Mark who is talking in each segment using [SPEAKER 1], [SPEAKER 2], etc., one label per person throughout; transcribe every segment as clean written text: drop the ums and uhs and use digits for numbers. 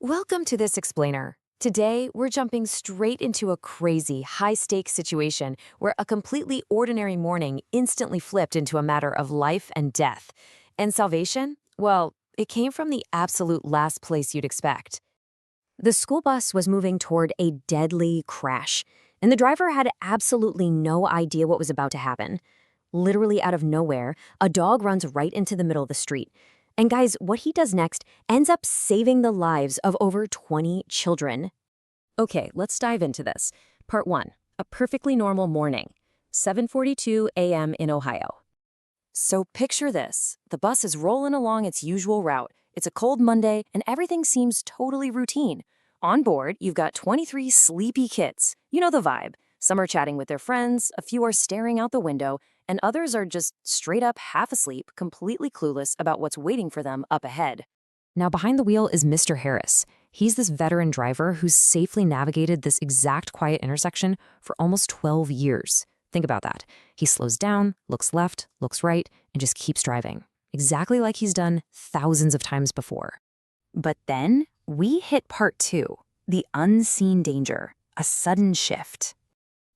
[SPEAKER 1] Welcome to This Explainer. Today, we're jumping straight into a crazy, high-stakes situation where a completely ordinary morning instantly flipped into a matter of life and death. And salvation? Well, it came from the absolute last place you'd expect. The school bus was moving toward a deadly crash, and the driver had absolutely no idea what was about to happen. Literally out of nowhere, a dog runs right into the middle of the street. And guys, what he does next ends up saving the lives of over 20 children. Okay, let's dive into this. Part 1. A perfectly normal morning. 7:42 a.m. in Ohio. So picture this. The bus is rolling along its usual route. It's a cold Monday, and everything seems totally routine. On board, you've got 23 sleepy kids. You know the vibe. Some are chatting with their friends, a few are staring out the window, and others are just straight up half asleep, completely clueless about what's waiting for them up ahead. Now, behind the wheel is Mr. Harris. He's this veteran driver who's safely navigated this exact quiet intersection for almost 12 years. Think about that. He slows down, looks left, looks right, and just keeps driving. Exactly like he's done thousands of times before. But then we hit part 2, the unseen danger, a sudden shift.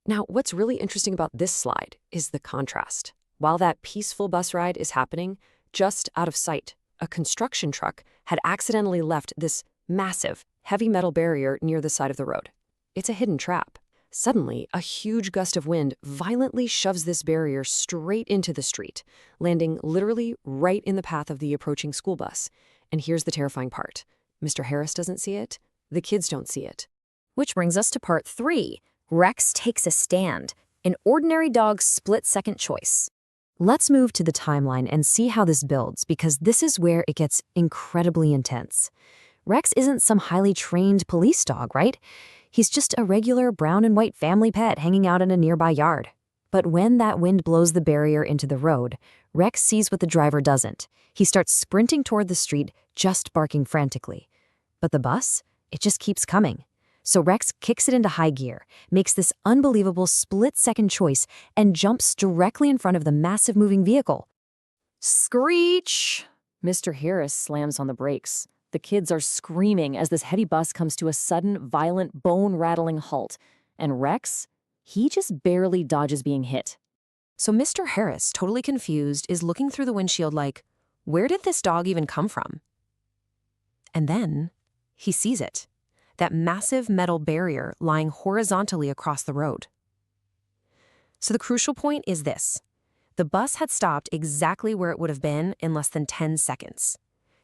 [SPEAKER 1] Now, what's really interesting about this slide is the contrast. While that peaceful bus ride is happening, just out of sight, a construction truck had accidentally left this massive, heavy metal barrier near the side of the road. It's a hidden trap. Suddenly, a huge gust of wind violently shoves this barrier straight into the street, landing literally right in the path of the approaching school bus. And here's the terrifying part. Mr. Harris doesn't see it. The kids don't see it. Which brings us to part 3. Rex takes a stand, an ordinary dog's split-second choice. Let's move to the timeline and see how this builds, because this is where it gets incredibly intense. Rex isn't some highly trained police dog, right? He's just a regular brown and white family pet hanging out in a nearby yard. But when that wind blows the barrier into the road, Rex sees what the driver doesn't. He starts sprinting toward the street, just barking frantically. But the bus? It just keeps coming. So Rex kicks it into high gear, makes this unbelievable split-second choice, and jumps directly in front of the massive moving vehicle. Screech! Mr. Harris slams on the brakes. The kids are screaming as this heavy bus comes to a sudden, violent, bone-rattling halt. And Rex? He just barely dodges being hit. So Mr. Harris, totally confused, is looking through the windshield like, where did this dog even come from? And then he sees it. That massive metal barrier lying horizontally across the road. So the crucial point is this. The bus had stopped exactly where it would have been in less than 10 seconds.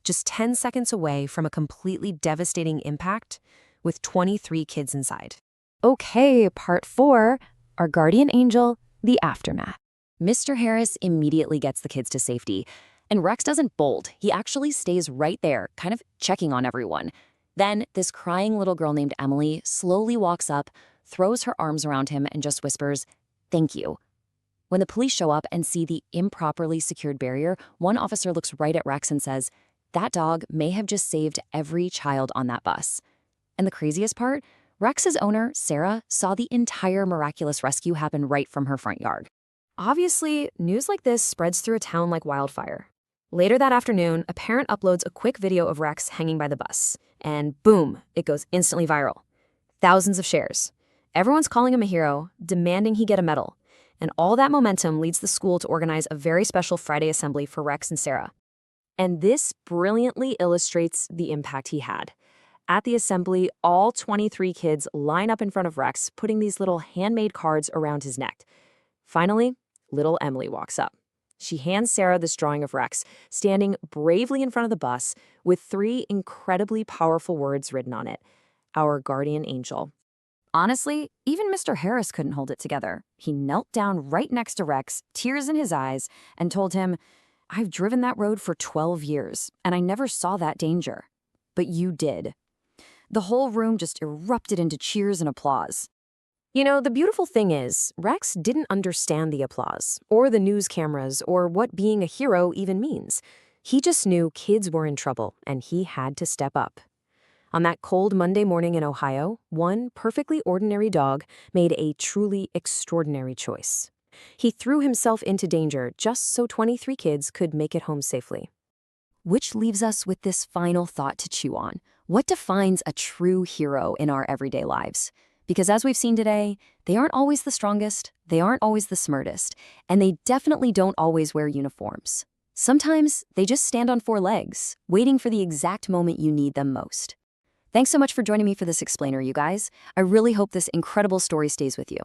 [SPEAKER 1] Just 10 seconds away from a completely devastating impact with 23 kids inside. Okay, part 4, our guardian angel, the aftermath. Mr. Harris immediately gets the kids to safety, and Rex doesn't bolt. He actually stays right there, kind of checking on everyone. Then, this crying little girl named Emily slowly walks up, throws her arms around him, and just whispers, "Thank you." When the police show up and see the improperly secured barrier, one officer looks right at Rex and says, "That dog may have just saved every child on that bus." And the craziest part? Rex's owner, Sarah, saw the entire miraculous rescue happen right from her front yard. Obviously, news like this spreads through a town like wildfire. Later that afternoon, a parent uploads a quick video of Rex hanging by the bus. And boom, it goes instantly viral. Thousands of shares. Everyone's calling him a hero, demanding he get a medal. And all that momentum leads the school to organize a very special Friday assembly for Rex and Sarah. And this brilliantly illustrates the impact he had. At the assembly, all 23 kids line up in front of Rex, putting these little handmade cards around his neck. Finally, little Emily walks up. She hands Sarah this drawing of Rex, standing bravely in front of the bus with 3 incredibly powerful words written on it. Our guardian angel. Honestly, even Mr. Harris couldn't hold it together. He knelt down right next to Rex, tears in his eyes, and told him, "I've driven that road for 12 years, and I never saw that danger. But you did." The whole room just erupted into cheers and applause. You know, the beautiful thing is, Rex didn't understand the applause, or the news cameras, or what being a hero even means. He just knew kids were in trouble, and he had to step up. On that cold Monday morning in Ohio, one perfectly ordinary dog made a truly extraordinary choice. He threw himself into danger just so 23 kids could make it home safely. Which leaves us with this final thought to chew on.
[SPEAKER 2] What defines a true hero in our everyday lives? Because as we've seen today, they aren't always the strongest, they aren't always the smartest, and they definitely don't always wear uniforms. Sometimes they just stand on four legs, waiting for the exact moment you need them most. Thanks so much for joining me for this explainer, you guys. I really hope this incredible story stays with you.